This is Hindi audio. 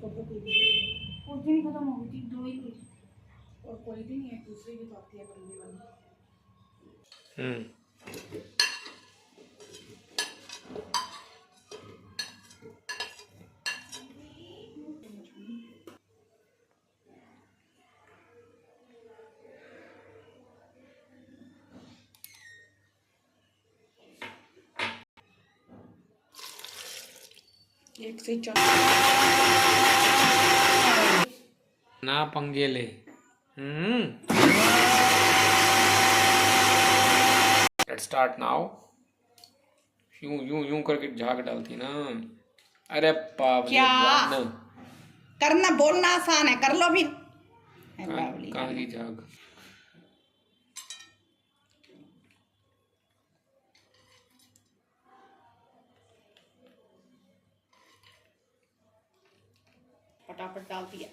फोटो उस दिन ही खत्म हो गई थी, 2 ही थी और कोई भी नहीं है, दूसरी भी तो आती है पल्ली वाली। एक से ना पंगे ले। Let's start now. यूं यूं यूं करके झाग डालती ना। अरे बाप क्या करना, बोलना आसान है, कर लो फिर। कहाँ की झाग? फटाफट डाल दिया।